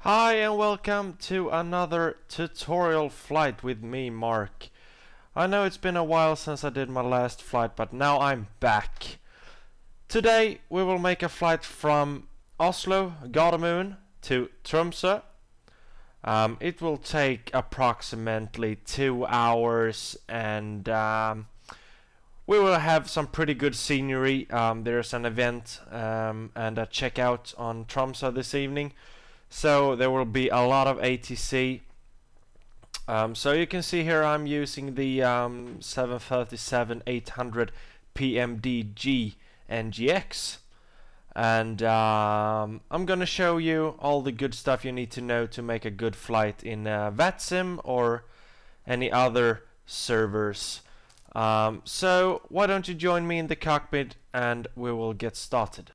Hi and welcome to another tutorial flight with me, Mark. I know it's been a while since I did my last flight, but now I'm back. Today we will make a flight from Oslo, Gardermoen to Tromsø. It will take approximately 2 hours and we will have some pretty good scenery. There's an event and a checkout on Tromsø this evening. So there will be a lot of ATC. So you can see here I'm using the 737-800 PMDG NGX, and I'm gonna show you all the good stuff you need to know to make a good flight in VATSIM or any other servers. So why don't you join me in the cockpit and we will get started.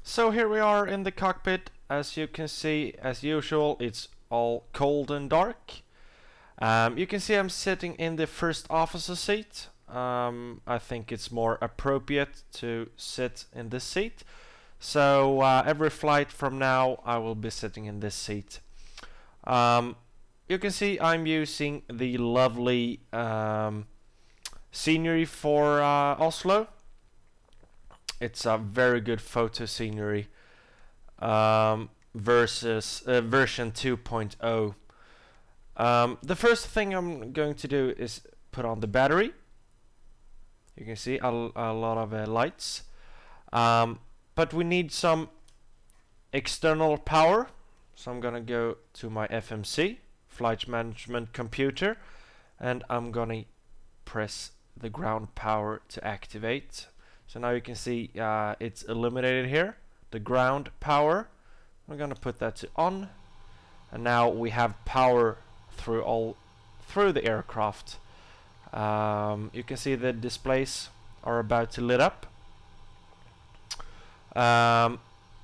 So here we are in the cockpit. As you can see, as usual, it's all cold and dark. You can see I'm sitting in the first officer seat. I think it's more appropriate to sit in this seat. So every flight from now I will be sitting in this seat. You can see I'm using the lovely scenery for Oslo. It's a very good photo scenery versus version 2.0. The first thing I'm going to do is put on the battery. You can see a lot of lights, but we need some external power, so I'm gonna go to my FMC, flight management computer, and I'm gonna press the ground power to activate. So now you can see it's illuminated here, the ground power. I'm gonna put that to on, and now we have power through the aircraft. You can see the displays are about to lit up. We're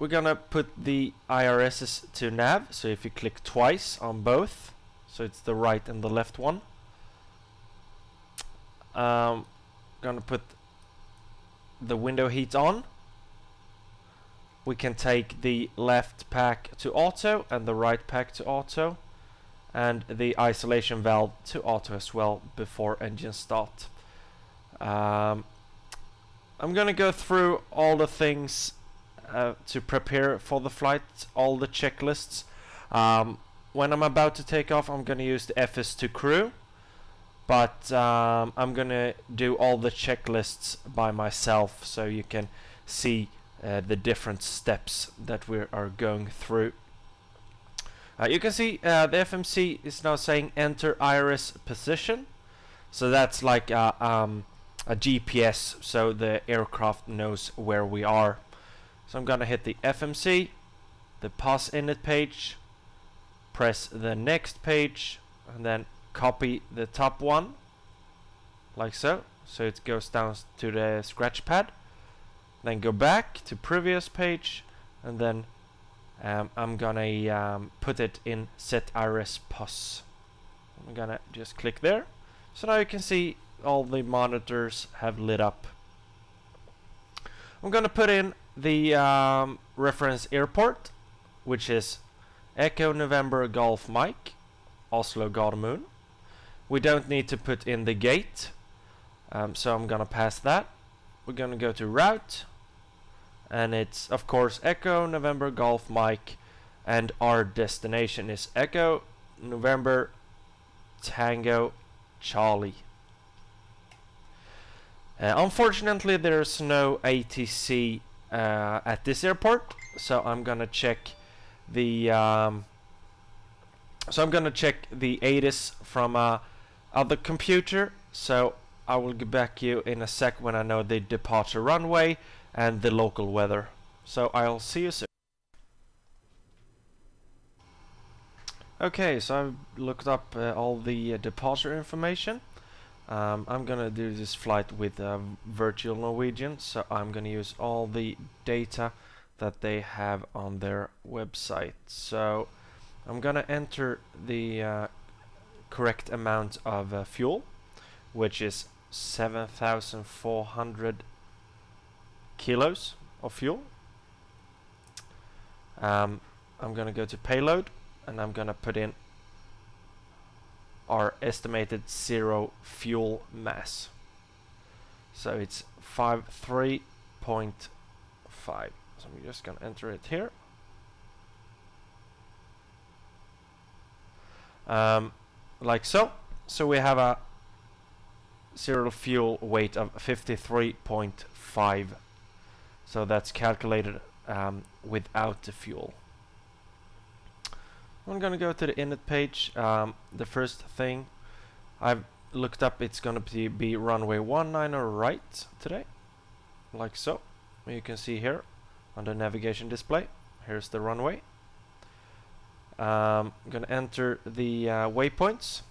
gonna put the IRSs to nav, so if you click twice on both, so it's the right and the left one. Gonna put the window heat on. We can take the left pack to auto and the right pack to auto, and the isolation valve to auto as well before engine start. I'm gonna go through all the things to prepare for the flight, all the checklists. When I'm about to take off, I'm gonna use the FS2 crew, but I'm gonna do all the checklists by myself so you can see the different steps that we are going through. You can see the FMC is now saying enter IRS position, so that's like a GPS, so the aircraft knows where we are. So I'm gonna hit the FMC, the pause init page, press the next page, and then copy the top one like so, so it goes down to the scratch pad, then go back to previous page, and then I'm gonna put it in set IRS pos. I'm gonna just click there, so now you can see all the monitors have lit up. I'm gonna put in the reference airport, which is Echo November Golf Mike, Oslo Gardermoen. We don't need to put in the gate, so I'm gonna pass that. We're gonna go to route, and it's of course Echo November Golf Mike, and our destination is Echo November Tango Charlie. Unfortunately there's no ATC at this airport, so I'm gonna check the ATIS from other computer, so I will get back to you in a sec when I know the departure runway and the local weather. So I'll see you soon. Okay, so I've looked up all the departure information. I'm gonna do this flight with virtual Norwegian, so I'm gonna use all the data that they have on their website. So I'm gonna enter the correct amount of fuel, which is 7,400 kilos of fuel. I'm gonna go to payload, and I'm gonna put in our estimated zero fuel mass. So it's 53.5. So I'm just gonna enter it here. Like so. So we have a zero fuel weight of 53.5. So that's calculated without the fuel. I'm gonna go to the init page. The first thing I've looked up, it's gonna be runway 19 right today, like so. You can see here on the navigation display. Here's the runway. I'm gonna enter the waypoints.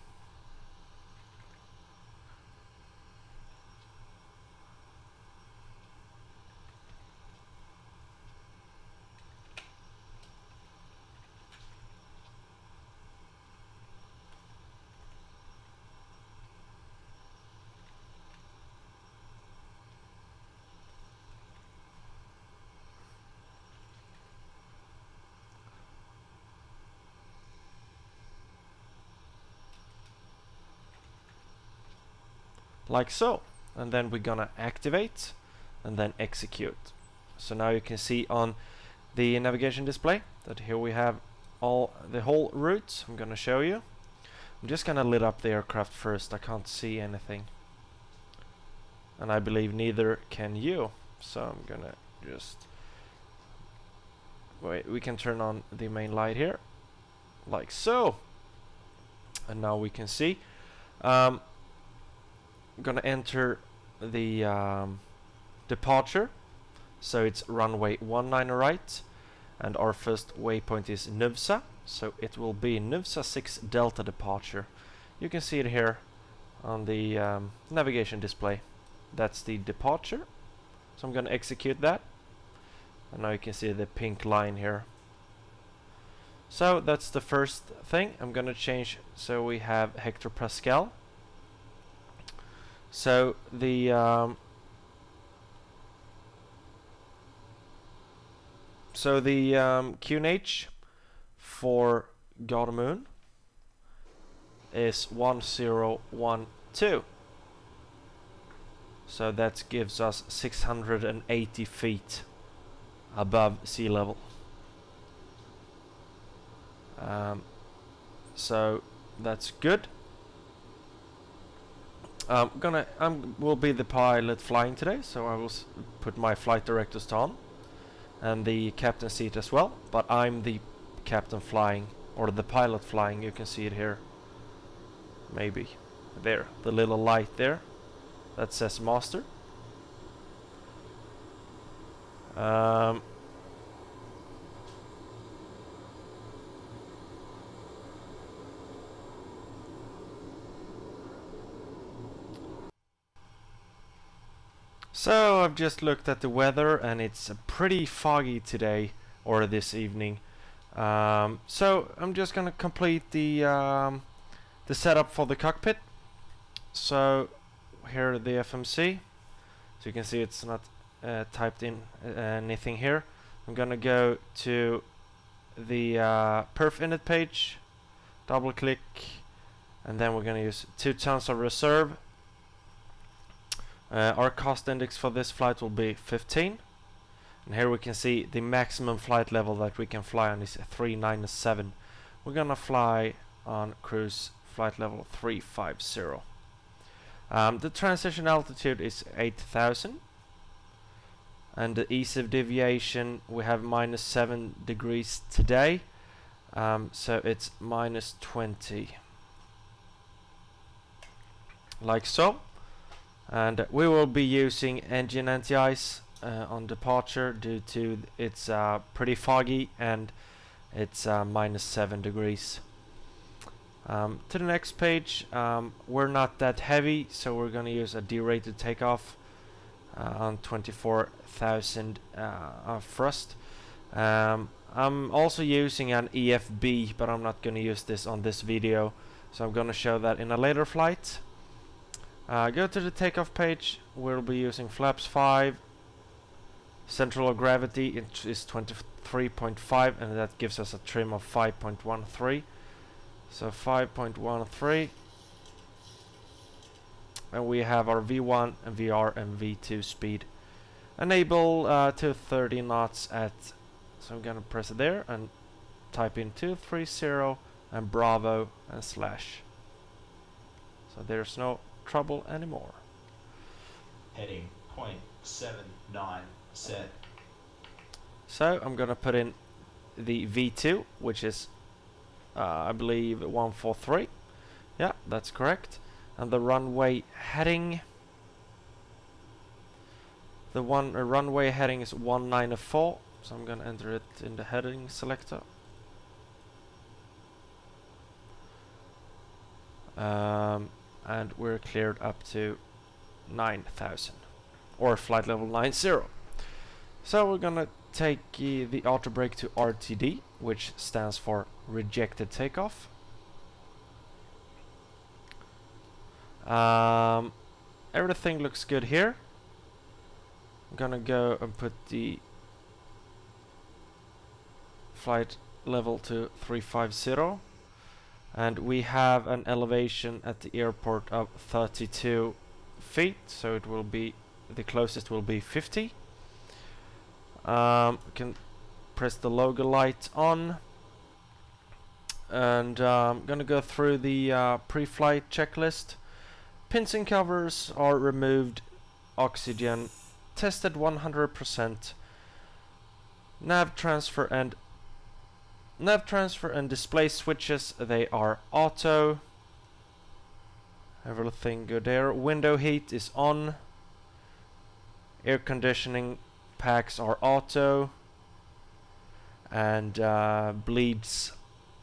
Like so, and then we're gonna activate and then execute. So now you can see on the navigation display that here we have the whole route. I'm gonna show you. I'm just gonna lit up the aircraft first. I can't see anything, and I believe neither can you. So I'm gonna just wait. We can turn on the main light here, like so, and now we can see. I'm gonna enter the departure, so it's runway 19 right, and our first waypoint is Nuvsa, so it will be Nuvsa 6 Delta departure. You can see it here on the navigation display. That's the departure, so I'm gonna execute that, and now you can see the pink line here. So that's the first thing. I'm gonna change, so we have hectopascal. So the QNH for Gardermoen is 1012. So that gives us 680 feet above sea level. So that's good. Will be the pilot flying today, so I will put my flight directors on and the captain seat as well. But I'm the captain flying, or the pilot flying. You can see it here, maybe there, the little light there that says master. So I've just looked at the weather, and it's pretty foggy today, or this evening. So I'm just gonna complete the setup for the cockpit. So here are the FMC. So you can see it's not typed in anything here. I'm gonna go to the perf init page, double click, and then we're gonna use 2 tons of reserve. Our cost index for this flight will be 15, and here we can see the maximum flight level that we can fly on is 397. We're gonna fly on cruise flight level 350. The transition altitude is 8,000, and the ease of deviation, we have -7 degrees today, so it's -20, like so. And we will be using engine anti-ice on departure due to it's pretty foggy and it's -7 degrees. To the next page, we're not that heavy, so we're going to use a derated takeoff on 24,000 thrust. I'm also using an EFB, but I'm not going to use this on this video, so I'm going to show that in a later flight. Go to the takeoff page. We'll be using flaps 5. Central of gravity is 3.5, and that gives us a trim of 5.13. So 5.13, and we have our V1 and VR and V2 speed. Enable to 30 knots at, so I'm gonna press it there and type in 230 and Bravo and slash. So there's no trouble anymore. Heading 0.79 set. So I'm gonna put in the V2, which is I believe 143. Yeah, that's correct. And the runway heading, the runway heading is 194. So I'm gonna enter it in the heading selector. And we're cleared up to 9,000, or flight level 90. So we're gonna take the auto brake to RTD, which stands for rejected takeoff. Everything looks good here. I'm gonna go and put the flight level to 350, and we have an elevation at the airport of 32 feet, so it will be, the closest will be 50. We can press the logo light on, and I'm gonna go through the pre-flight checklist. Pins and covers are removed, oxygen tested 100%, nav transfer and display switches, they are auto. Everything good there. Window heat is on. Air conditioning packs are auto, and bleeds,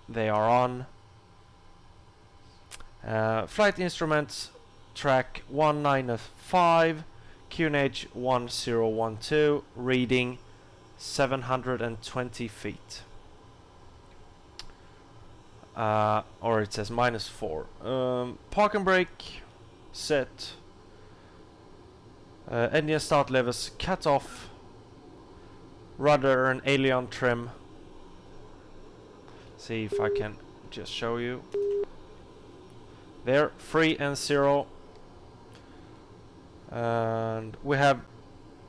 they are on. Flight instruments, track 195, QNH 1012, reading 720 feet. Or it says -4. Park and brake set. Engine start levers cut off. Rudder and aileron trim. See if I can just show you. There, 3 and 0. And we have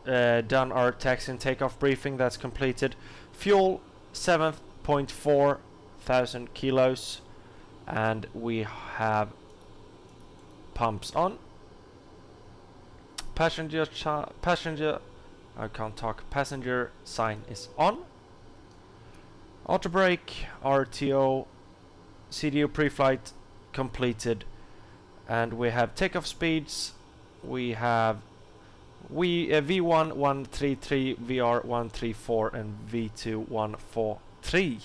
done our taxi and takeoff briefing. That's completed. Fuel 7.4 thousand kilos, and we have pumps on. Passenger I can't talk. Passenger sign is on. Auto brake, RTO, CDO pre-flight completed, and we have takeoff speeds. We have V1 133, VR 134, and V2 143.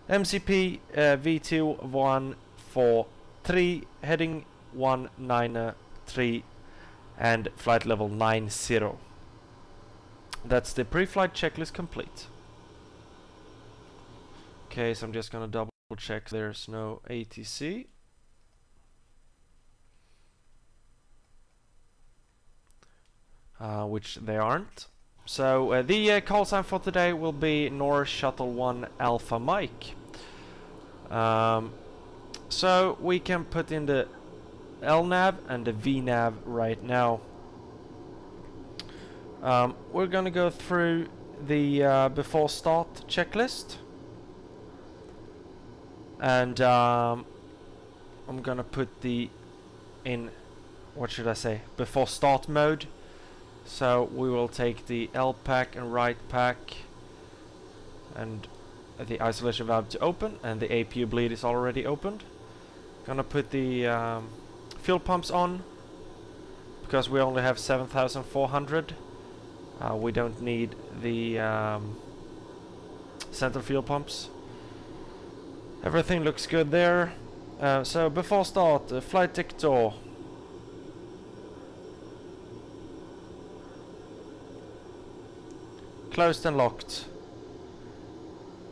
MCP V2 143, heading 193, and flight level 90. That's the pre-flight checklist complete. Okay, so I'm just gonna double check there's no ATC. Which they aren't. So the call sign for today will be North Shuttle 1 Alpha Mike. So we can put in the LNAV and the VNAV right now. We're gonna go through the before start checklist, and I'm gonna put the in, what should I say, before start mode. So we will take the L pack and right pack and the isolation valve to open, and the APU bleed is already opened. Gonna put the fuel pumps on because we only have 7,400. We don't need the center fuel pumps. Everything looks good there. So before start, flight deck door. Closed and locked.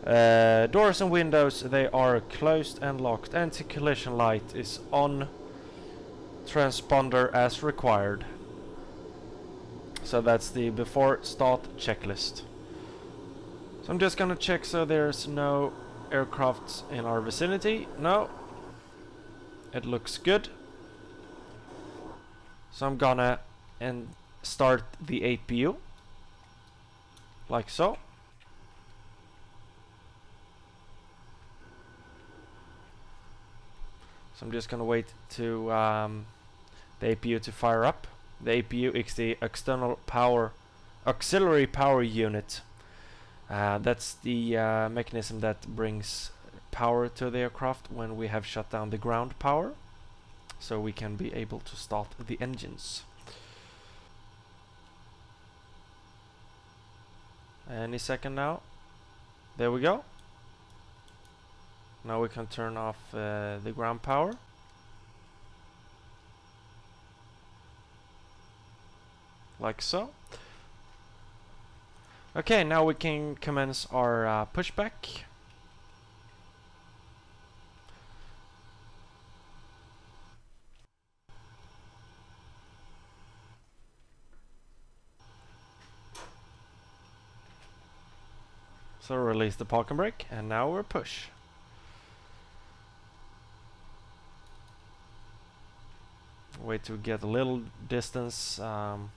Doors and windows, they are closed and locked. Anti-collision light is on. Transponder as required. So that's the before start checklist. So I'm just gonna check so there's no aircrafts in our vicinity. No. It looks good. So I'm gonna start the APU. Like so. So I'm just gonna wait to the APU to fire up. The APU is the external power auxiliary power unit. That's the mechanism that brings power to the aircraft when we have shut down the ground power, so we can be able to start the engines. Any second now. There we go. Now we can turn off the ground power. Like so. Okay, now we can commence our pushback. So release the parking brake, and now we're push. Wait to get a little distance, then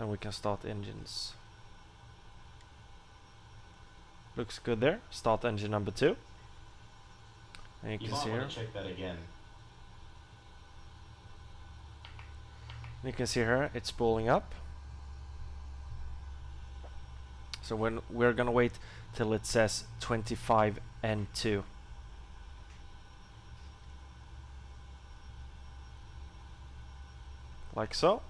we can start engines. Looks good there. Start engine number 2. And you can see here. Check that again. You can see here it's spooling up. So when we're gonna wait till it says 25 and 2. Like so.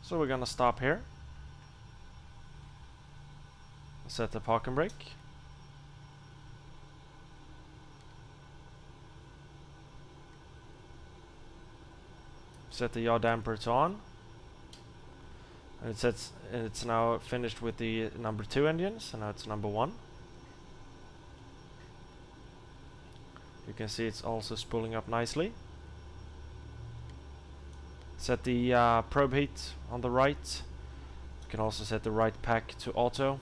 So we're gonna stop here. Set the parking brake. Set the yaw damper to on. And it's now finished with the number 2 engine, so now it's number 1. You can see it's also spooling up nicely. Set the probe heat on the right. You can also set the right pack to auto,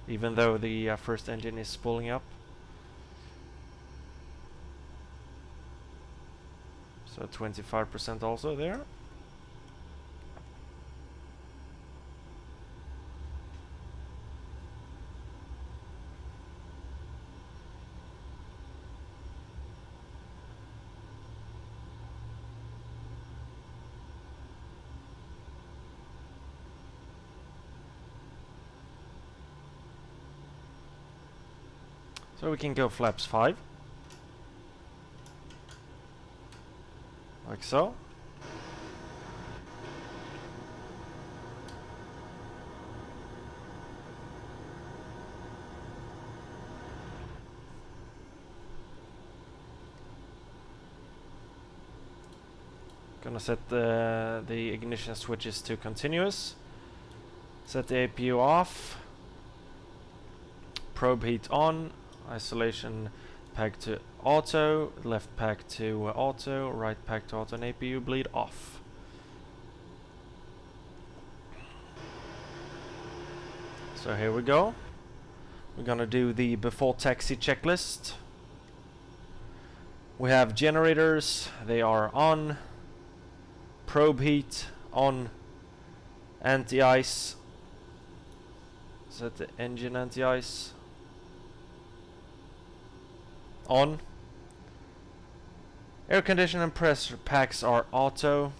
even though the first engine is spooling up. So 25% also there. So we can go flaps 5. Like so. Gonna set the ignition switches to continuous. Set the APU off. Probe heat on. Isolation pack to auto, left pack to auto, right pack to auto, and APU bleed off. So here we go. We're gonna do the before taxi checklist. We have generators, they are on. Probe heat on. Anti-ice. Set the engine anti-ice on. Air conditioner and pressure packs are auto.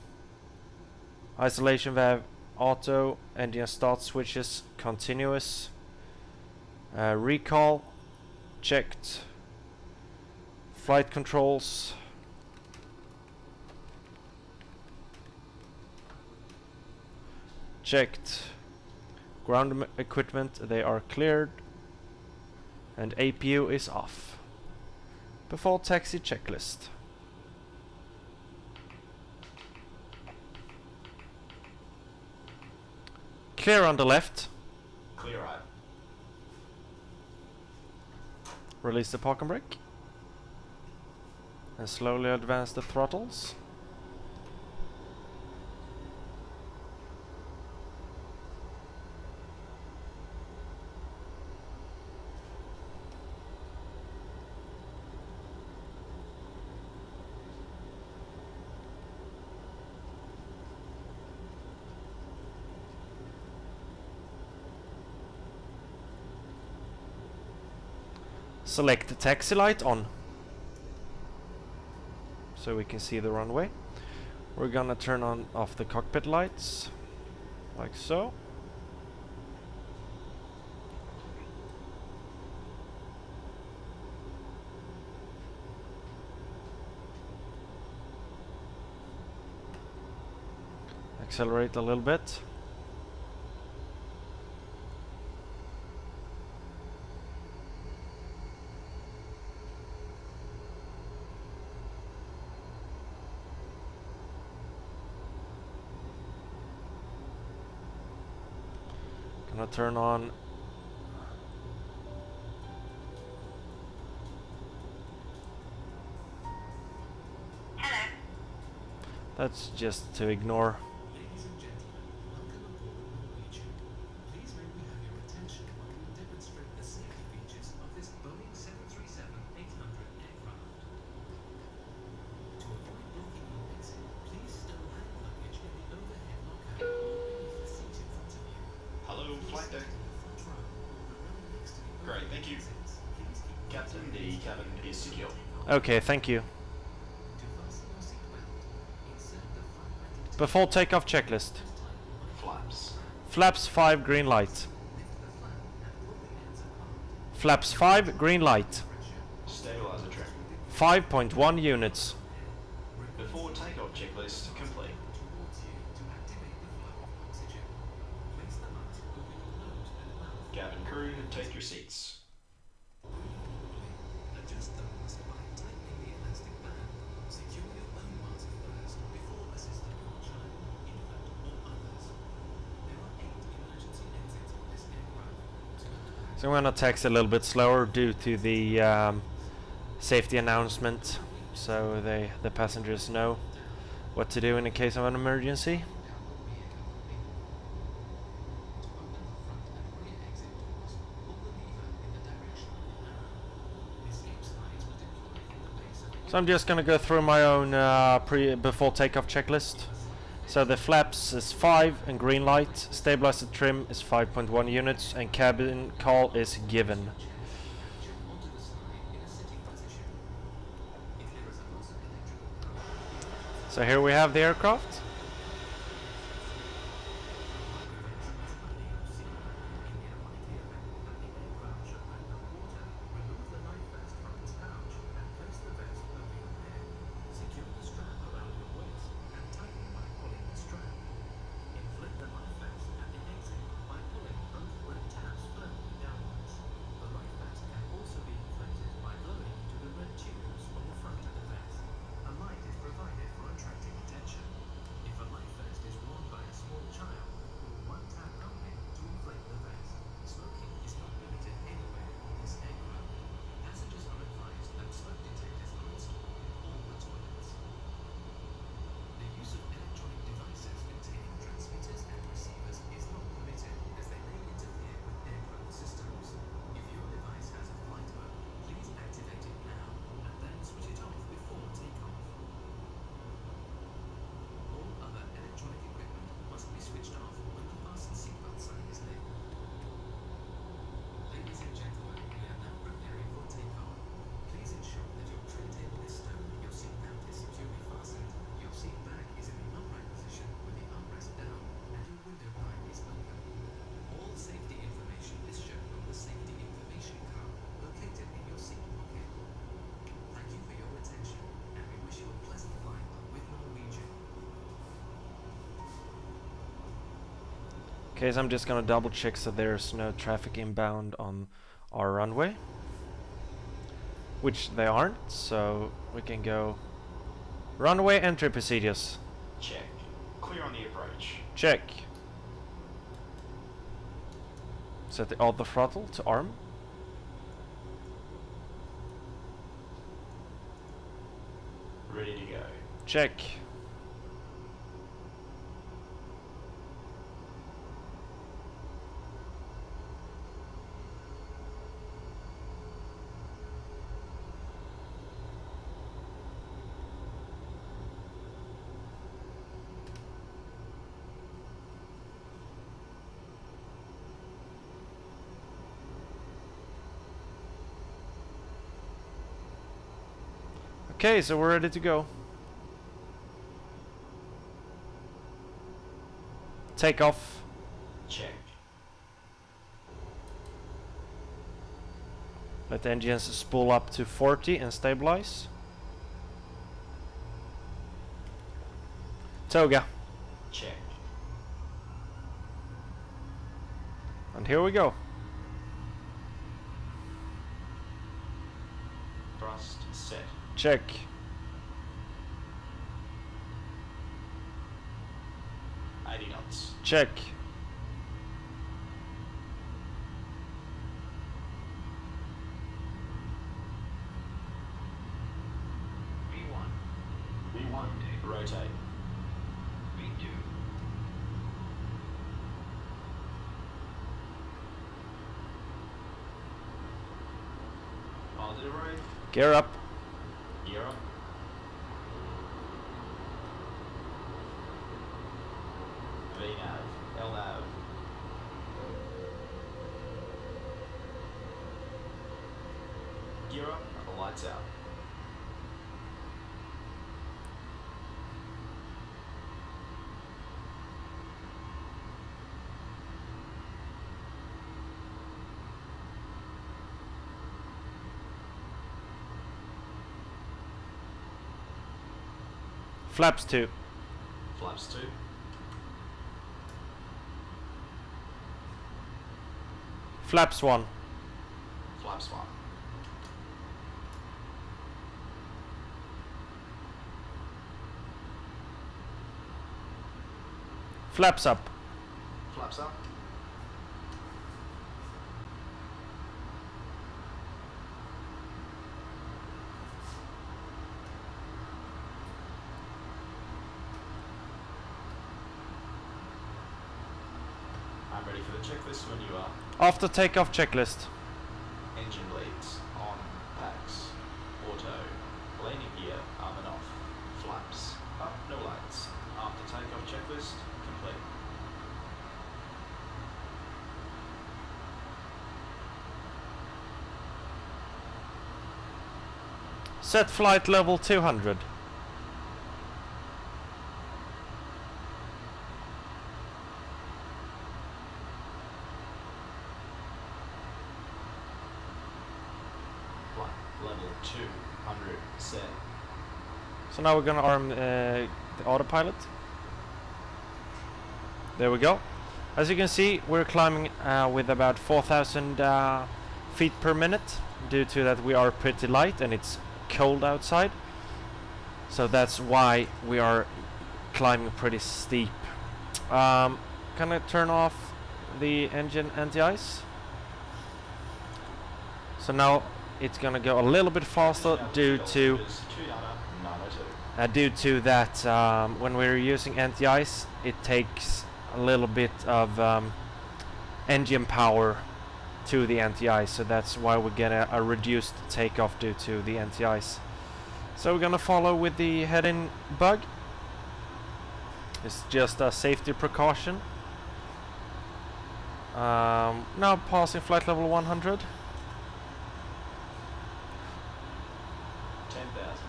Isolation valve auto. Engine start switches continuous. Recall checked. Flight controls checked. Ground equipment, they are cleared. And APU is off. Before taxi checklist. Clear on the left. Clear right. Release the parking brake. And slowly advance the throttles. Select the taxi light on, so we can see the runway. We're gonna turn on off the cockpit lights, like so. Accelerate a little bit. Gonna turn on Hello. that's just to ignore. Ladies and gentlemen, welcome aboard Norwegian. Please may we have your attention while we demonstrate the safety features of this Boeing 737-800 aircraft. To avoid blocking your exit, please stow hand luggage in the overhead locker or beneath the seat in front of you. Hello, flight deck. Great, thank you. Captain, the cabin is secure. Okay, thank you. Before takeoff checklist. Flaps. Flaps 5, green light. Flaps 5, green light. Stabilizer trim. 5.1 units. Before takeoff checklist complete. Cabin crew, take your seats. Adjust the mask by tightening the elastic band. Secure your own mask first before assisting your child, infant, or others. There are 8 emergency exits on this aircraft. So I'm gonna taxi a little bit slower due to the safety announcement, so the passengers know what to do in the case of an emergency. So I'm just gonna go through my own before takeoff checklist. So the flaps is 5 and green light, stabilizer trim is 5.1 units, and cabin call is given. So here we have the aircraft. Okay, so I'm just gonna double check so there's no traffic inbound on our runway, which they aren't, so we can go runway entry procedures. Check. Clear on the approach. Check. Set the other throttle to arm. Ready to go. Check. Okay, so we're ready to go. Take off. Check. Let the engines spool up to 40 and stabilize. Toga. Check. And here we go. Thrust set. Check. Check. V1, rotate. V2. Positive right. Gear up. Gear up. VNav, LNav. Gear up and the lights out. Flaps 2. Flaps 2. Flaps 1. Flaps 1. Flaps up. Flaps up. I'm ready for the checklist when you are. After takeoff checklist. Engine bleeds. On. Packs. Auto. Landing gear. Arm and off. Flaps. Up. No lights. After takeoff checklist. Complete. Set flight level 200. Flight level 200 set. So now we're gonna arm the autopilot. There we go. As you can see, we're climbing with about 4,000 feet per minute due to that we are pretty light and it's cold outside. So that's why we are climbing pretty steep. Gonna turn off the engine anti-ice. So now it's gonna go a little bit faster due to that when we're using anti-ice it takes a little bit of engine power to the anti-ice, so that's why we get a reduced takeoff due to the anti-ice. So we're gonna follow with the head-in bug. It's just a safety precaution. Now passing flight level 100. 10,000.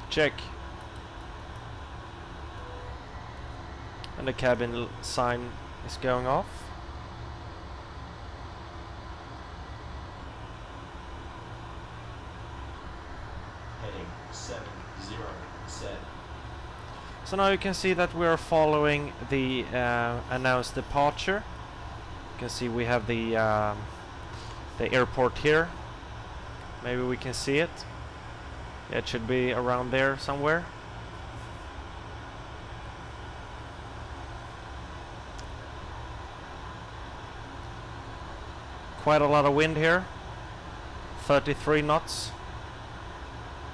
Check. And the cabin sign is going off. Heading 70 set. So now you can see that we are following the announced departure. You can see we have the airport here. Maybe we can see it. Yeah, it should be around there somewhere. quite a lot of wind here. 33 knots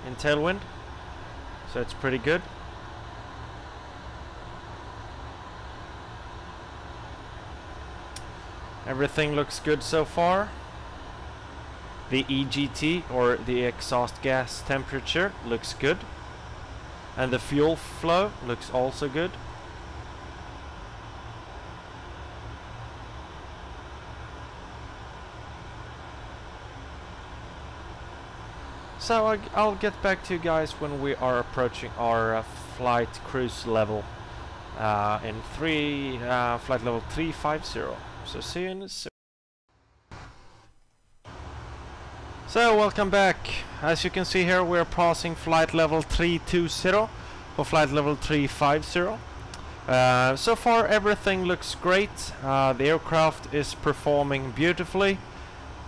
in tailwind, so it's pretty good. Everything looks good so far. The EGT, or the exhaust gas temperature, looks good, and the fuel flow looks also good. So I'll get back to you guys when we are approaching our flight cruise level in flight level 350. So see you in a second. So welcome back. As you can see here, we're passing flight level 320 for flight level 350. So far everything looks great. The aircraft is performing beautifully.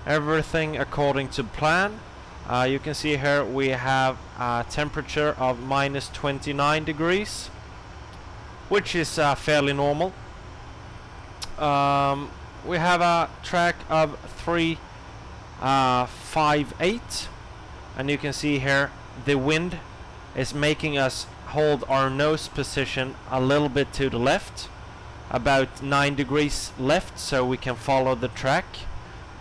Everything according to plan. You can see here we have a temperature of minus 29 degrees, which is fairly normal. We have a track of 358, and you can see here the wind is making us hold our nose position a little bit to the left, about 9 degrees left, so we can follow the track.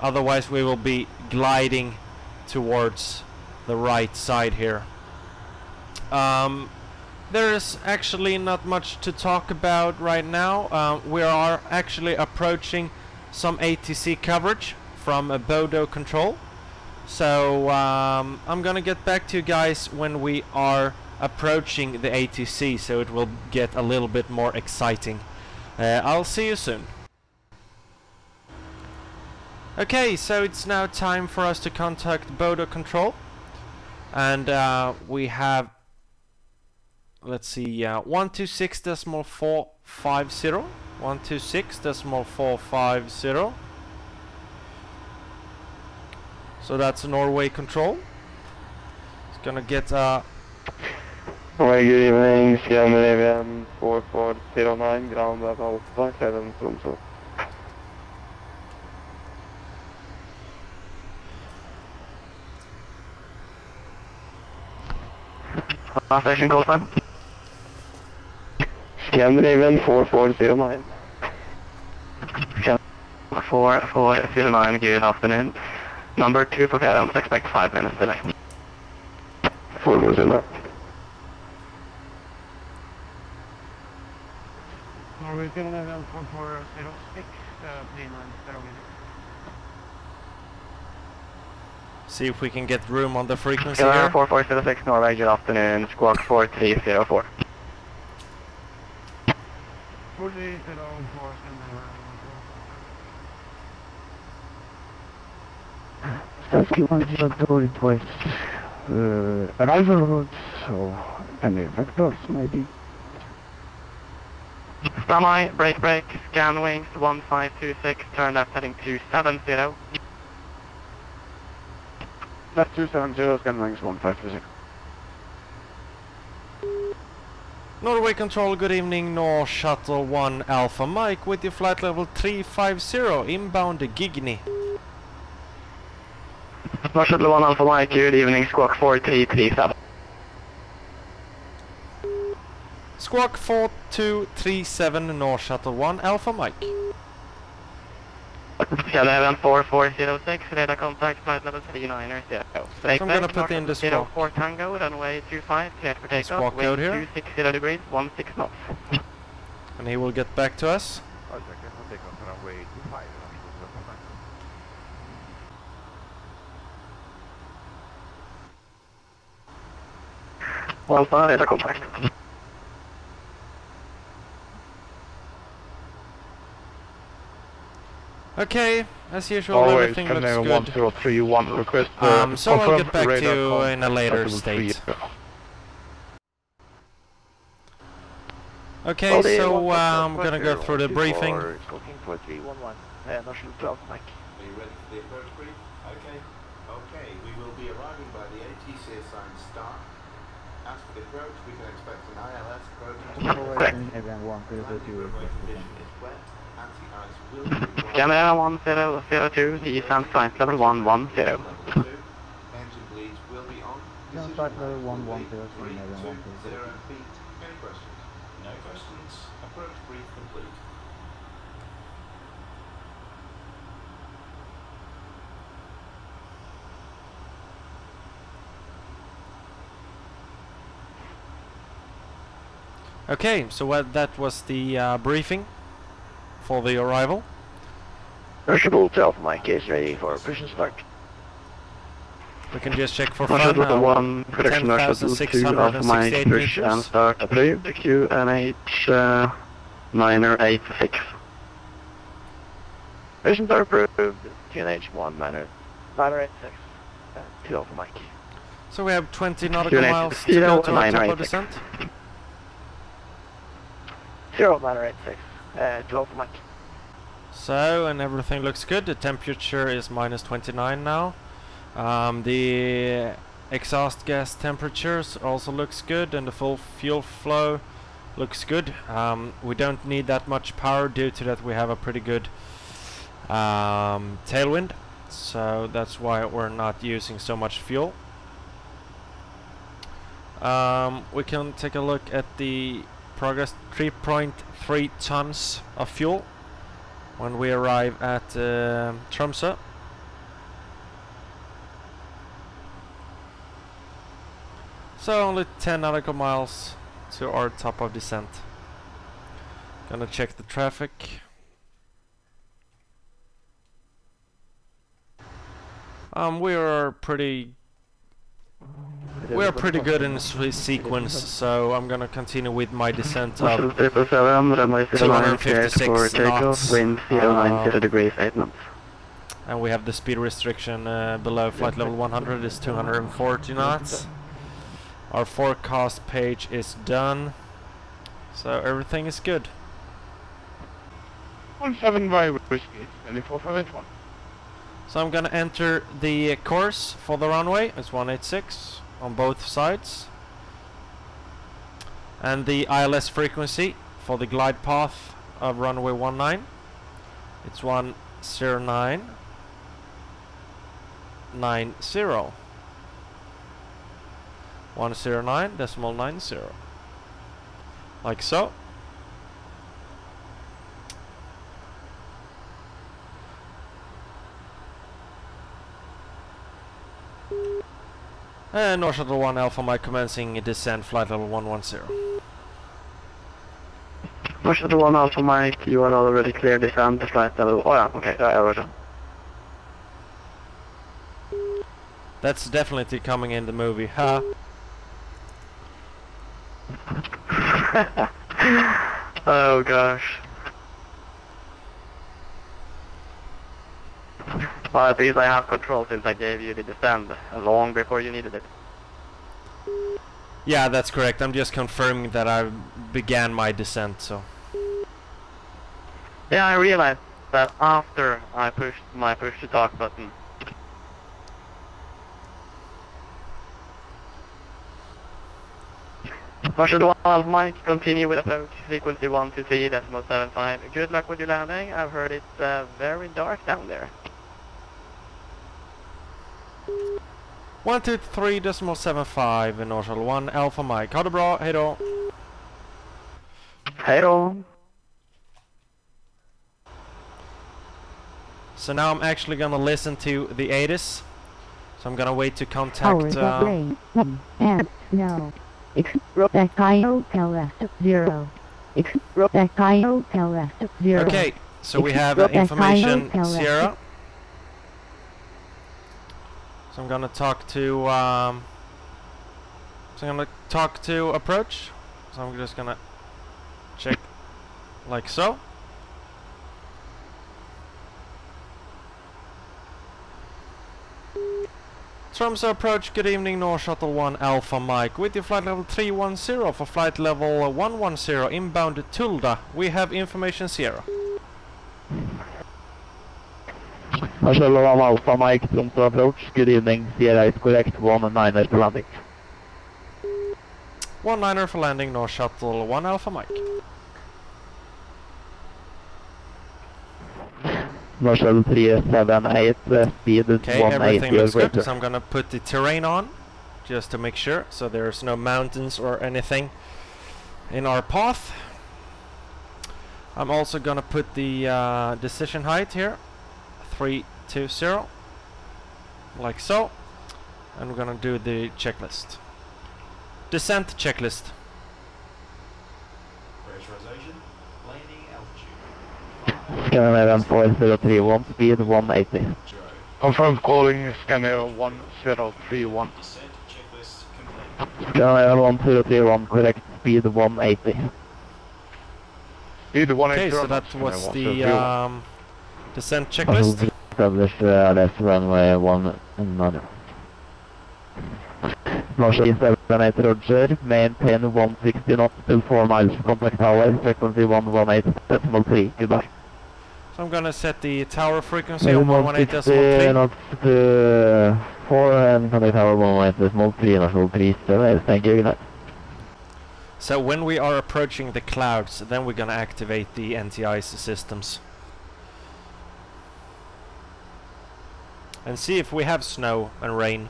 Otherwise we will be gliding towards the right side here. There is actually not much to talk about right now. We are actually approaching some ATC coverage from a Bodo control. So I'm gonna get back to you guys when we are approaching the ATC, so it will get a little bit more exciting. I'll see you soon. Okay, so it's now time for us to contact Bodo control, and we have, let's see, 126.450, 126.450. So that's Norway control. It's gonna get Hi, good evening, Scandinavian 4409, ground at Alpha, 7 Tromsø. Station call time. Scandinavian 4409. 4409, good afternoon. Number 2 for parents, expect 5 minutes delay. 4 minutes in there. Norwegian 4406, 390 minutes. see if we can get room on the frequency Killer here. 4406 Norway, good afternoon, squawk 4304. Arrival routes, so any vectors maybe. Standby, break, scan wings 1526, turn left heading 270. Left 270, scan wings 1526. Norway control, good evening, North Shuttle 1 Alpha Mike with your flight level 350, inbound Gigni. North Shuttle 1 Alpha Mike, good evening, squawk 4337. Squawk 4237 North Shuttle 1 Alpha Mike. Scandinavian 4406, radar contact, flight level 390. I'm gonna put in the squawk. 04 Tango, runway 25, cleared for takeoff, Squawk wind code here. 260 degrees, 16 knots. And he will get back to us. Well done, radar contact. Okay, as usual, everything looks good. 1031 request. So I'll get back to you in a later state. Okay, so I'm gonna go through the briefing. Looking for 311, National 12 Mike. Are you ready for the approach brief? Okay. Okay, we will be arriving by the ATC assigned start. As for the approach, we can expect an ILS approach. Everyone, Runway condition is wet. Anti-ice will be required. Canada 1002, descend flight level 110. Engine bleeds will be on. Yeah, start level 110, Scandinavian 0 120. feet. Any questions? No questions. Approach brief complete. Okay, so that was the briefing for the arrival. Shuttle Alpha Mike is ready for push and start. We can just check for fun Shuttle now. 1, production Shuttle 2, Alpha Mike, push and meters. start approved. QNH 986. Push and start approved. QNH 986. 2 Alpha Mike. So we have 20 nautical QNH miles to go to our top of 986. descent. 0986. 2 Alpha Mike. So, and everything looks good. The temperature is minus 29 now. The exhaust gas temperatures also looks good, and the full fuel flow looks good. We don't need that much power due to that we have a pretty good tailwind, so that's why we're not using so much fuel. We can take a look at the progress. 3.3 tons of fuel when we arrive at Tromsø. So only 10 nautical miles to our top of descent. Gonna check the traffic. We are pretty good in sequence, so I'm gonna continue with my descent of 256 knots. Wind 090 degrees 8 knots. And we have the speed restriction below flight level 100 is 240 knots. Our forecast page is done, so everything is good. 175 whiskey, 2451. So I'm gonna enter the course for the runway. It's 186 on both sides. And the ILS frequency for the glide path of runway 19. It's 10990. 109.90. Like so. And North Shuttle 1 Alpha Mike commencing descent flight level 110. North Shuttle 1 Alpha Mike, you are already clear descent to flight level. Oh yeah, okay, yeah, Roger. That's definitely coming in the movie, huh? Oh gosh. Well, at least I have control since I gave you the descent long before you needed it. Yeah, that's correct. I'm just confirming that I began my descent, so. Yeah, I realized that after I pushed my push to talk button. Marshal 1 Mike, continue with approach frequency 123.75. Good luck with your landing. I've heard it's very dark down there. 123.75 in North Shuttle 1 Alpha Mike. Ha det bra, hejdå. Hejdå. So now I'm actually gonna listen to the ATIS. So I'm gonna wait to contact and no. Expect hotel left 0. Expect hotel left 0. Okay, so we have information Sierra. So I'm gonna talk to approach. So I'm just gonna check like so. Tromsø approach, good evening, North Shuttle 1 Alpha Mike. With your flight level 310 for flight level 110 inbound to Tulda. We have information Sierra. Marshal 1 Alpha Mike, Tromsø approach, good evening, Sierra is correct, 19er for landing. 19er for landing, North Shuttle 1 Alpha Mike. Marshall 378, speed is Okay, 180 everything or looks good. greater. So I'm gonna put the terrain on, just to make sure, so there's no mountains or anything in our path. I'm also gonna put the decision height here, 320, like so, and we're gonna do the checklist. Descent checklist. Pressurization, landing altitude, Scanner 4031, speed 180. 0. Confirm calling scanner 1031. Descent checklist complete. Scanner 1031, correct, speed 180. Speed 180. Okay, so that scanner was the 1031. descent checklist. Establish left runway 1 another. Marshall 78 Roger, maintain 160 knots till 4 miles, contact tower, frequency 118.3, goodbye. So I'm gonna set the tower frequency on 118.3. 160 knots to 4 and contact tower 118.3, Marshall 378, thank you, good night. So when we are approaching the clouds, then we're gonna activate the anti-ice systems. And see if we have snow and rain.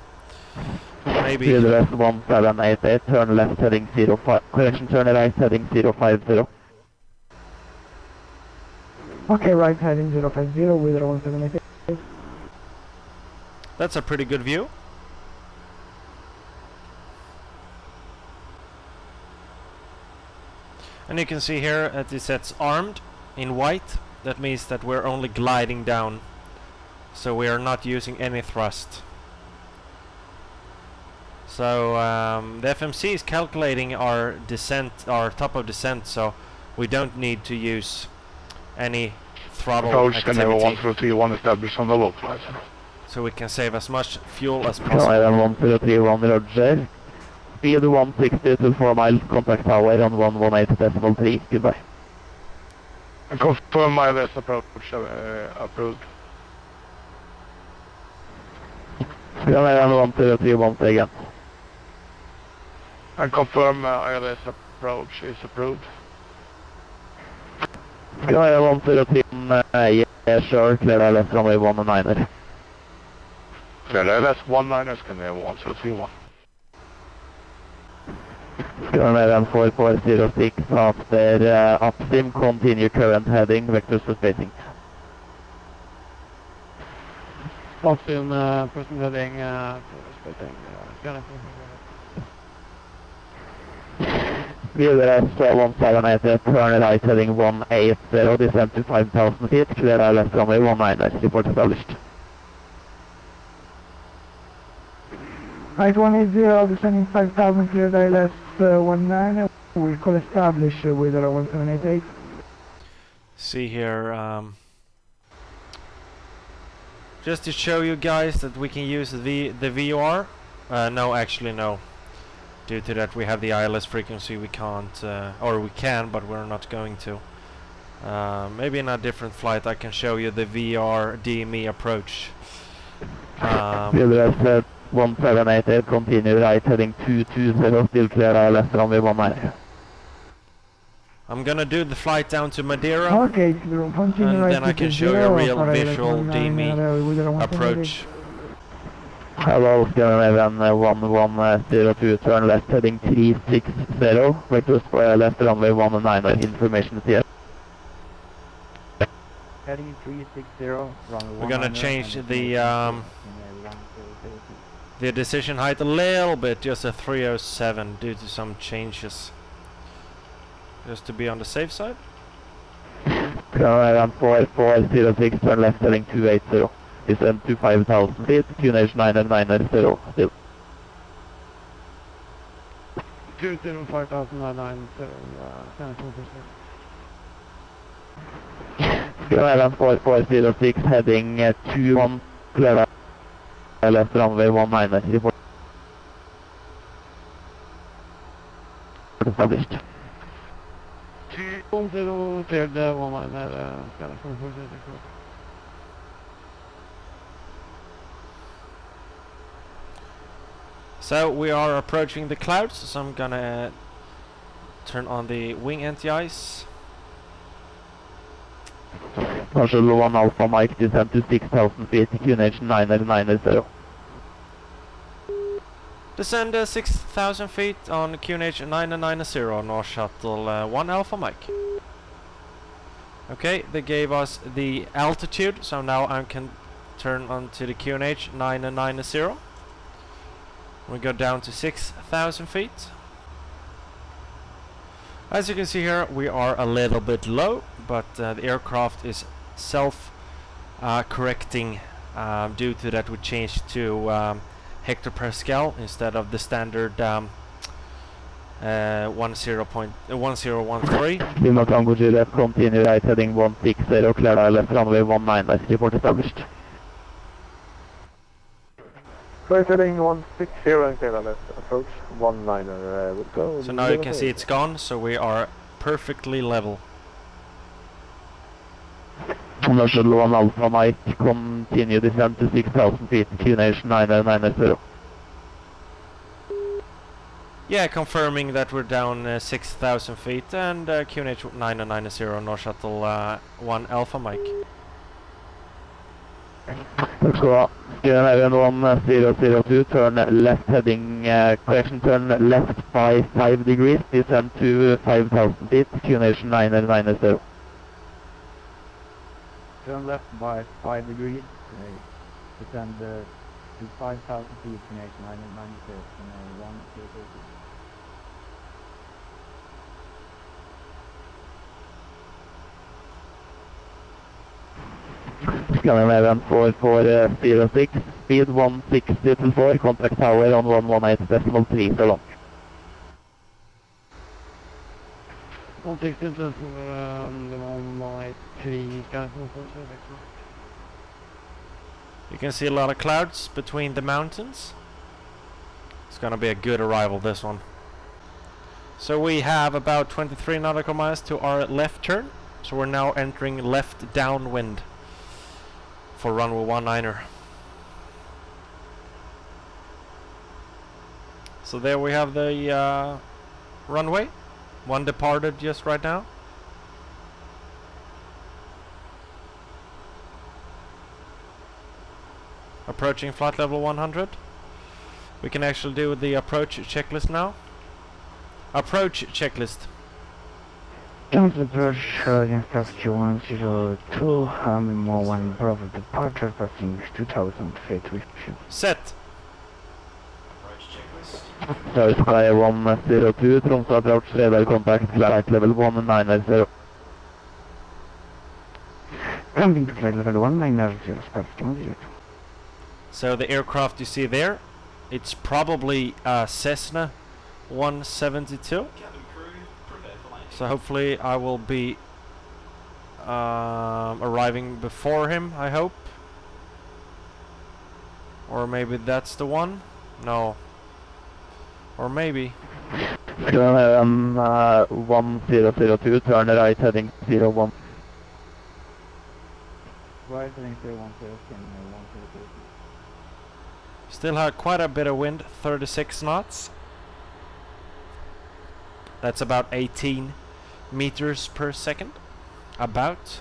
Maybe. Speed west 1788, turn left heading 05, correction, turn right heading 050. Okay, right heading 050 with 1788. That's a pretty good view. And you can see here that it sets armed in white. That means that we're only gliding down. So we are not using any thrust. So the FMC is calculating our descent, our top of descent, so we don't need to use any throttle Approach scanner activity. 1031 established on the localizer. So we can save as much fuel as possible. Skyline 1031 Roger. Speed 160 to 4 miles, contact tower on 118.3, goodbye. And confirm my west approach approved. Skyline 1031 again. And confirm ILS approach is approved. Skyline 1031, yeah, sure, clear ILS runway 19er. Clear ILS 19er scanner 1031. Skyline 4406, after upstream, continue current heading, vectors for spacing. Upstream, person heading, spacing, scanner. Speed west 1788, turn right heading 180, descent to 5000 feet, clear ILS runway 19er, report established. Right 180, descending 5000, cleared ILS 19, we call establish with 1788. See here, just to show you guys that we can use the VOR. No, actually no. Due to that we have the ILS frequency, we can't, or we can, but we're not going to. Maybe in a different flight I can show you the VR DME approach. Speed west 1788, continue right heading 220, still clear ILS runway 19er. I'm gonna do the flight down to Madeira, Okay, continue and right then I can show you a real visual DME approach. Hello, Gardermoen 1102, turn left heading 360, vector square left runway 19er, information here. Heading 360, runway We're gonna change the decision height a little bit, just a 307 due to some changes. Just to be on the safe side. Gardermoen 4406, turn left heading 280. Descend to 5000 feet, QNH 990, still. 205,990, Gardermoen 4406, heading 21, clear left runway 19er, report established. 210, cleared 19er, scanner 4406. So we are approaching the clouds, so I'm gonna turn on the wing anti-ice. Marshall 1 Alpha Mike, descend to 6,000 feet, QNH 9090. Descend 6,000 feet on QNH 990, North Shuttle 1 Alpha Mike. Okay, they gave us the altitude, so now I can turn on to the QNH 990. We go down to 6,000 feet. As you can see here, we are a little bit low, but the aircraft is self-correcting due to that we changed to hectopascal instead of the standard 1013. Lima Tango Juliet, continue right heading 160, clear left runway 19, report established. Right heading 160 and clear left, approach 19, we'll go. So now you can see it's gone, so we are perfectly level. Marshall 1 Alpha Mike, continue descend to 6,000 feet, QNH 990. Yeah, confirming that we're down 6,000 feet and QNH 990, North Shuttle 1 Alpha Mike. Let's go up. QNH 1002, turn left heading, correction, turn left by 5 degrees, descend to 5,000 feet, QNH 990. Turn left by 5 degrees, descend to 5,000 feet, QNH 990, 1 Scanner 4406, speed 160 till 4, contact tower on 118.3 so long. 160 till 118.3, You can see a lot of clouds between the mountains. It's gonna be a good arrival, this one. So we have about 23 nautical miles to our left turn. So we're now entering left downwind for runway 19er. So there we have the runway. One departed just right now. Approaching flight level 100. We can actually do the approach checklist now. Approach checklist. Don't approach against 102, more 1 Bravo departure, passing 2,000 feet with you. Set. Approach checklist. So Sky 102, Tromsø approach, radar contact, flight level 190. Ramping to flight level 190, passing. So the aircraft you see there, it's probably a Cessna 172. Cabin crew, prepare for landing. So hopefully I will be arriving before him, I hope. Or maybe that's the one? No. Or maybe. 1002, turn right heading 01. Right heading 010, Still had quite a bit of wind, 36 knots. That's about 18 meters per second. About.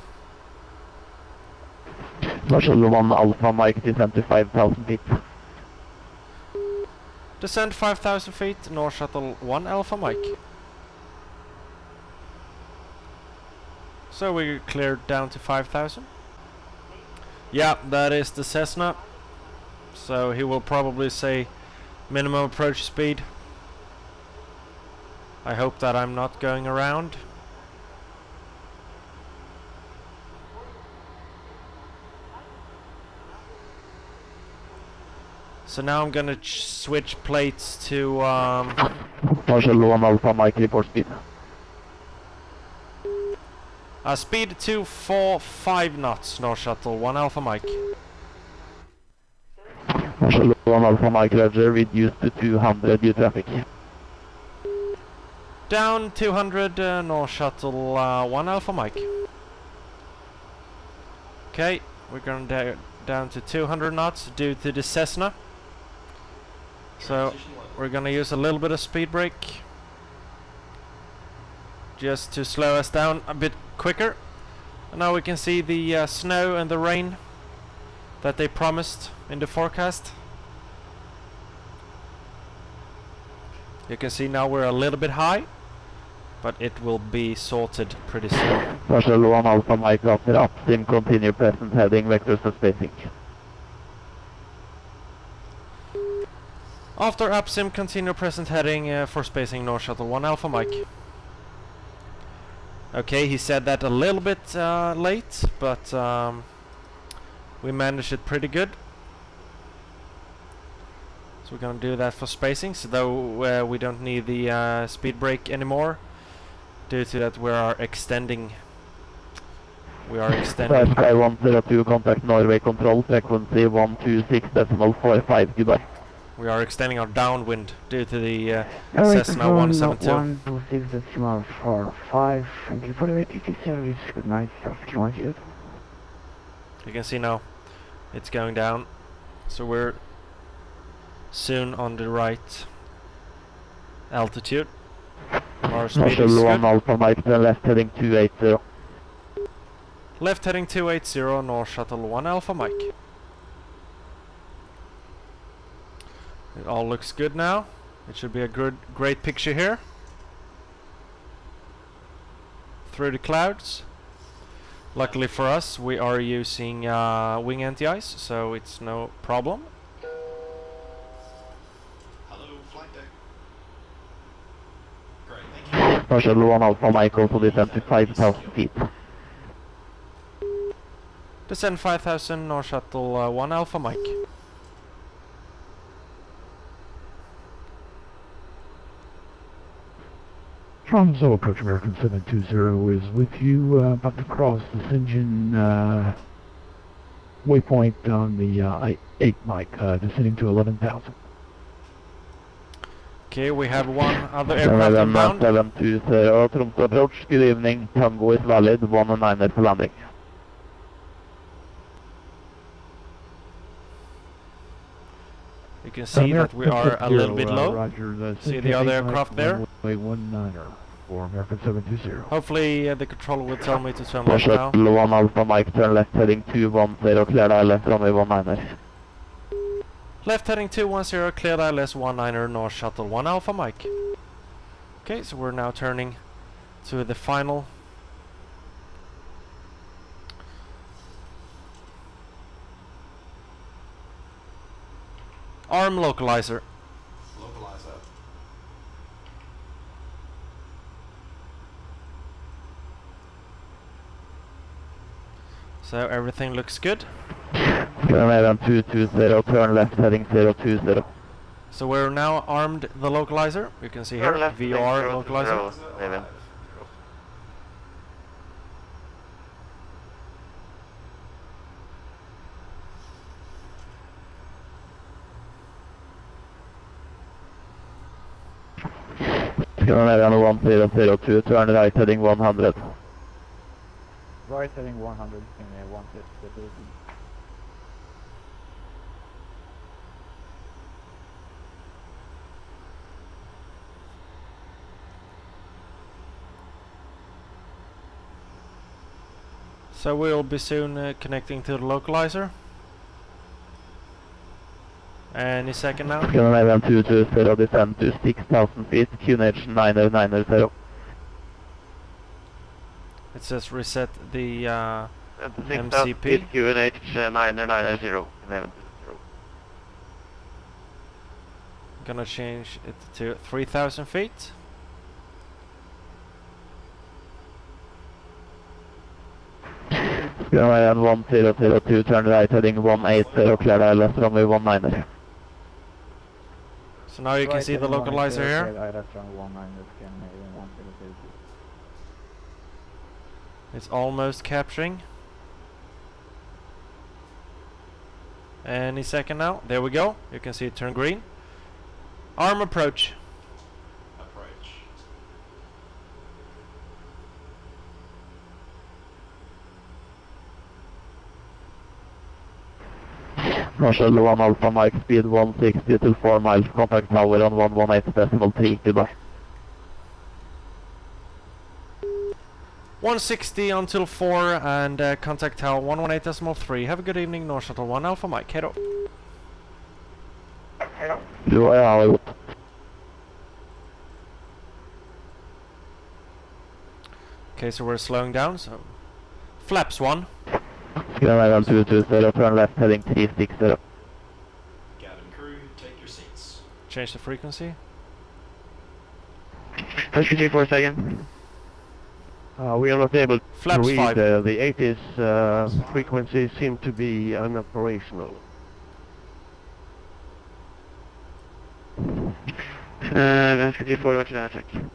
Marshall 1 Alpha Mike, descend to 5,000 feet. Descend 5,000 feet, North Shuttle 1 Alpha Mike. So we cleared down to 5,000. Yeah, that is the Cessna. So he will probably say minimum approach speed. I hope that I'm not going around. So now I'm gonna switch plates to Marshall 1 Alpha Mike, report speed. speed 245 knots, North Shuttle 1 Alpha Mike. Marshall 1 Alpha Mike, Roger, reduced to 200 due traffic. Down 200, North Shuttle 1 Alpha Mike. Okay, we're going down to 200 knots due to the Cessna. So we're gonna use a little bit of speed brake just to slow us down a bit quicker. And now we can see the snow and the rain that they promised in the forecast. You can see now we're a little bit high, but it will be sorted pretty soon. Partial 1 Alpha Mike after upstream, continue present heading, vectors for spacing. After upsim, continue present heading for spacing North Shuttle 1 Alpha Mike. Okay, he said that a little bit late, but we managed it pretty good. So we're gonna do that for spacing, so though we don't need the speed brake anymore, due to that we are extending. Sky 102, contact Norway control, frequency 126.45, goodbye. We are extending our downwind due to the Cessna 172. 126.45, thank you for the ATC service, good night, You can see now it's going down, so we're soon on the right altitude. Our speed is Marshall 1 good. Alpha Mike, left heading 280. Left heading 280, North Shuttle 1 Alpha Mike. It all looks good now. It should be a great picture here. Through the clouds. Luckily for us, we are using wing anti-ice, so it's no problem. Hello, flight deck. Great, thank you. Marshall 1 Alpha Mike, also descend to 5,000 feet. Descend 5,000, North Shuttle 1 Alpha Mike. Tromsø approach American 720 is with you, about to cross this engine waypoint on the I-8 Mike, descending to 11,000. Okay, we have one other aircraft inbound. 720, Tromsø approach, good evening, Tango is valid, 109er for landing. You can see that we are a little bit low. Roger, See the other aircraft there? Runway 19er for American 720. Hopefully the controller will tell me to turn left now. Marshall 1 Alpha Mike, turn left heading 210, clear ILS, runway 19er. Left heading 210, cleared ILS 19er, North Shuttle 1 Alpha Mike. Okay, so we're now turning to the final. Arm localizer. Localizer. So everything looks good. Canadian 220, turn left heading 020. So we're now armed the localizer. You can see here, VR localizer. Canadian 1002, turn right heading 100. Right heading 100, in 150. So we'll be soon connecting to the localizer. Any second now. Canadian 220, descend to 6,000 feet, QNH 9090. It says reset the MCP. MCP. QNH 9090. Gonna change it to 3,000 feet. Canadian 1002, turn right heading 180, clear ILS, runway 19er. So now you can see the localizer here. It's almost capturing. Any second now. There we go. You can see it turn green. Arm approach. Approach. Marshall 1 Alpha Mike, speed 160 till 4 miles, contact tower on 118.3, goodbye. 160 until 4 and contact tower 118.3. Have a good evening, North Shuttle 1 Alpha Mike. Hello. Du är Hollywood. Okay, so we're slowing down, so flaps 1. Skyline 220, turn left heading 360. Cabin crew, take your seats. Change the frequency. Push continue for a second. We are not able to Flaps read 5. the 80s frequency seem to be unoperational. Push continue for what should I check? 1,000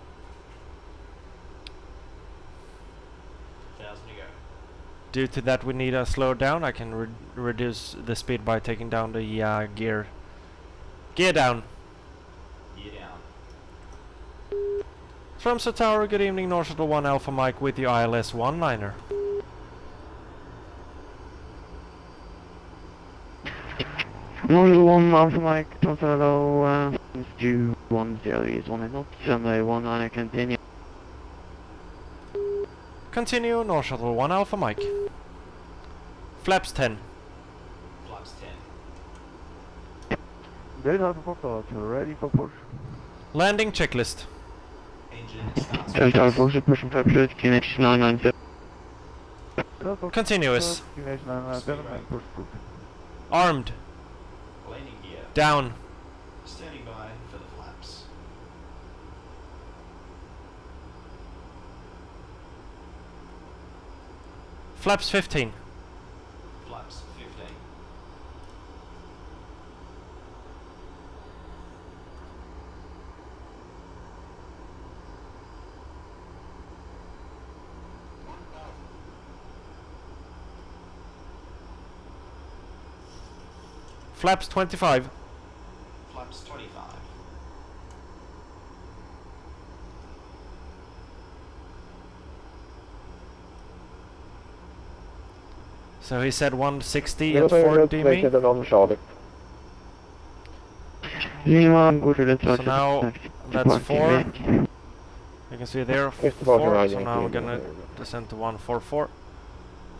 to go. Due to that we need to slow down. I can reduce the speed by taking down the gear. Gear down. Gear down. Tromsø Tower, good evening, North Shuttle 1 Alpha Mike with your ILS 19er. Northern 1 Alpha Mike, Tromsø hello, it's due 10 is 1 knots, runway 19 continue. Continue, North Shuttle 1 Alpha Mike. Flaps 10. Flaps 10. There's Alpha Foxtrot, ready for push. Landing checklist. Engine starts. Delta Alpha Foxtrot, push and purpose, QNH 997. Continuous. Armed. Landing gear. Down. Standing by for the flaps. Flaps 15. Flaps 15. Flaps 25. Flaps 25. So he said 160 at 40 me. Lima, go to the So now that's 4. You can see there 4. So now I'm gonna descend to 144.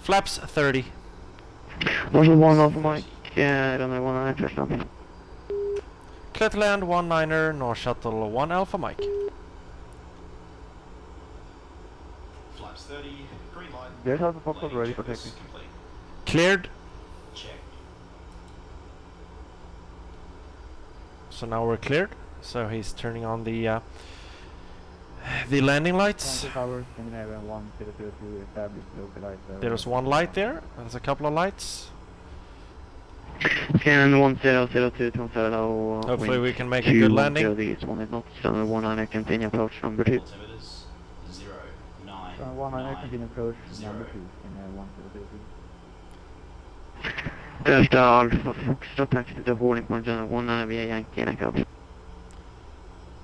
Flaps 30. Northern 1 Alpha Mike, runway 19 first landing. Clear to land 19er, North Shuttle 1 Alpha Mike. Flaps 30. Green light. There's Alpha Foxtrot Landing ready for checklist taxi. complete. Cleared. Check. So now we're cleared. So he's turning on the landing lights. There's one light there. There's a couple of lights. Scan 1002, Tromsø hello. Hopefully we can make a good landing. 1 knots, runway 19 continue approach number 2. Altimeters 0, 9, 1 continue approach, 0. number 2, in 102. Delta Alpha Foxtrot, taxi to the holding point, 19 via Yankee Echo.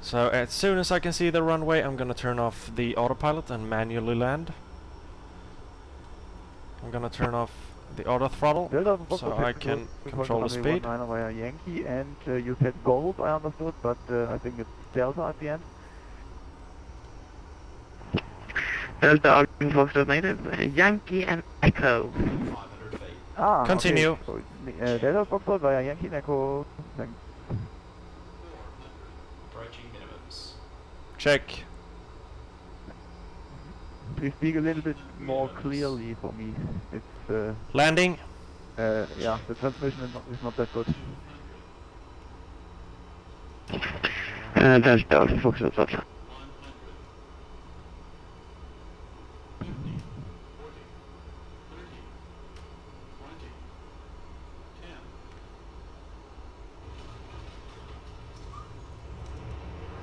So as soon as I can see the runway, I'm gonna turn off the autopilot and manually land. I'm gonna turn off the auto throttle so I can control the speed. Via Yankee, and you said gold, I understood, but I think it's Delta at the end. Delta Alpha Foxtrot native, Yankee and Echo. 500 feet. Ah, Continue. Okay. So, Delta Foxtrot via Yankee Echo. Thanks. Approaching minimums. Check. Please speak a little bit more clearly for me. It's Landing. yeah, the transmission is not that good. Delta Alpha Foxtrot, Delta.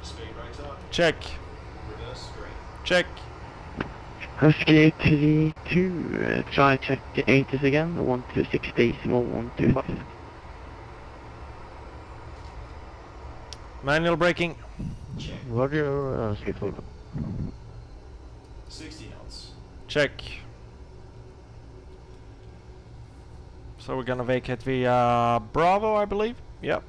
Speed brakes up. Check. Reverse green. Check. Husky 832, try check the 80s again, 1260, small 125. Manual braking. Check. Roger, skip. 60 knots. Check. So we're gonna vacate via Bravo, I believe. Yep.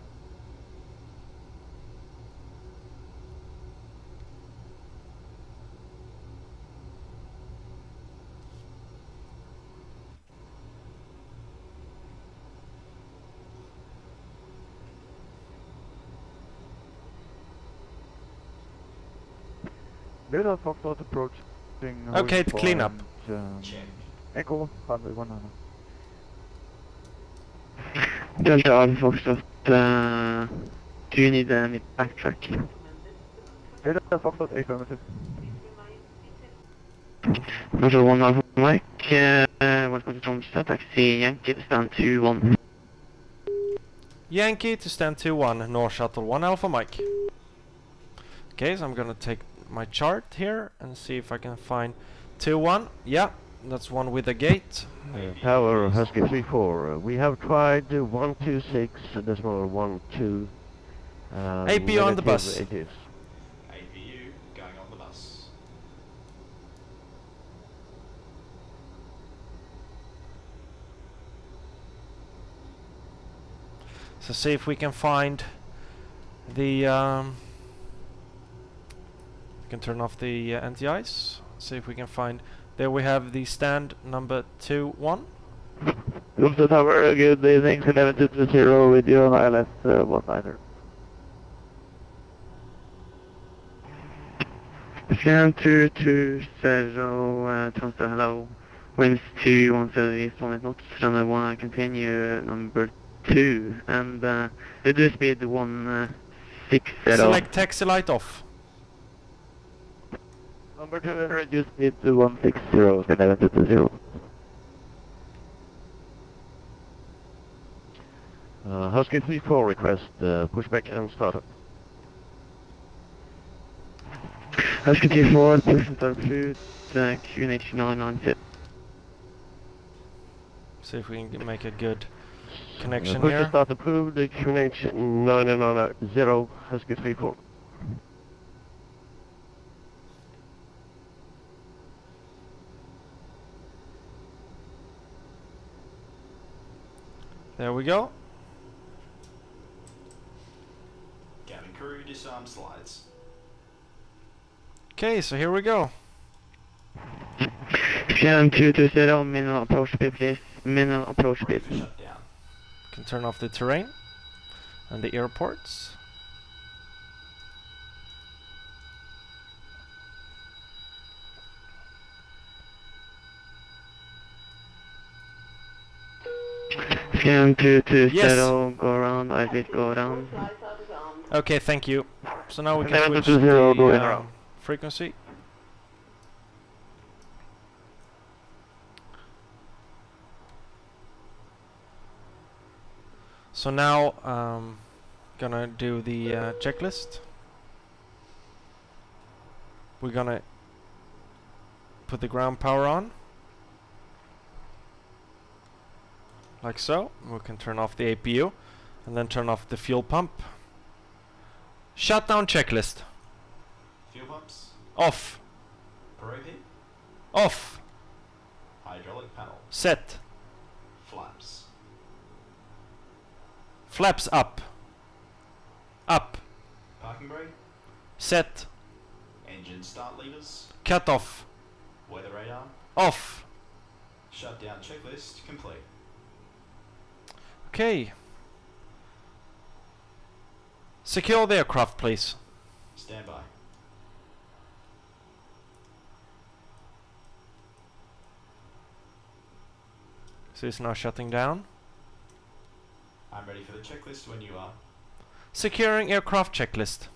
Delta Foxtrot approaching. Okay, to clean up. Check. Echo 100. Delta Alpha Foxtrot, do you need any backtrack? Delta Foxtrot affirmative. Roger 1 Alpha Mike, welcome to Tromsø, taxi Yankee to stand 2-1. Yankee to stand 2-1, North Shuttle 1 Alpha Mike. Okay, so I'm gonna take my chart here and see if I can find 2-1. Yeah, that's one with a gate. Tower Husky 3-4. We have tried 126 decimal 12. APU on the bus. It is. APU going on the bus. So see if we can find the we can turn off the anti-ice. See if we can find. There we have the stand number 2-1. Tromsø Tower, good evening, 1120 with you on ILS 19er. Scan 220, Tromsø, hello. Winds 210 east 1 knots, runway 1, continue number 2, and reduce speed 160. Select taxi light off. Number 2, reduce speed to 160, 1120. Husky 3-4 request, pushback and startup. Husky 3-4, push and fluid, QNH 996. See if we can make a good connection Push here. and start approved, QNH 990, Husky 3-4. There we go. Cabin crew disarm slides. Okay, so here we go. Scan 220, minimal approach speed please, minimal approach speed. Shutdown. Can turn off the terrain and the airports. Scan 220, Yes. go around, I did go around. Okay, thank you. So now we can switch 1120, go in the around. frequency. So now gonna do the checklist. We're gonna put the ground power on, like so. We can turn off the APU and then turn off the fuel pump. Shutdown checklist. Fuel pumps. Off. Probe heat. Off. Hydraulic panel. Set. Flaps. Flaps up. Up. Parking brake. Set. Engine start levers. Cut off. Weather radar. Off. Shutdown checklist complete. Okay. Secure the aircraft, please. Stand by. So it's now shutting down. I'm ready for the checklist when you are. Securing aircraft checklist.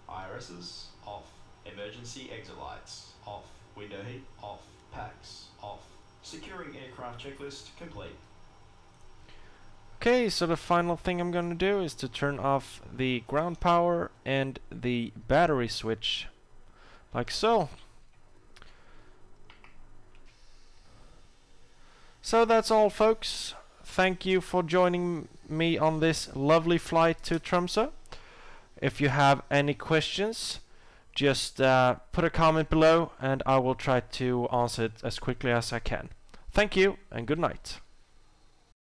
IRSs off. Emergency exit lights off. Window heat off. Packs off. Securing aircraft checklist complete. Okay, so the final thing I'm gonna do is to turn off the ground power and the battery switch, like so. So that's all, folks. Thank you for joining me on this lovely flight to Tromsø. If you have any questions, just put a comment below and I will try to answer it as quickly as I can. Thank you and good night.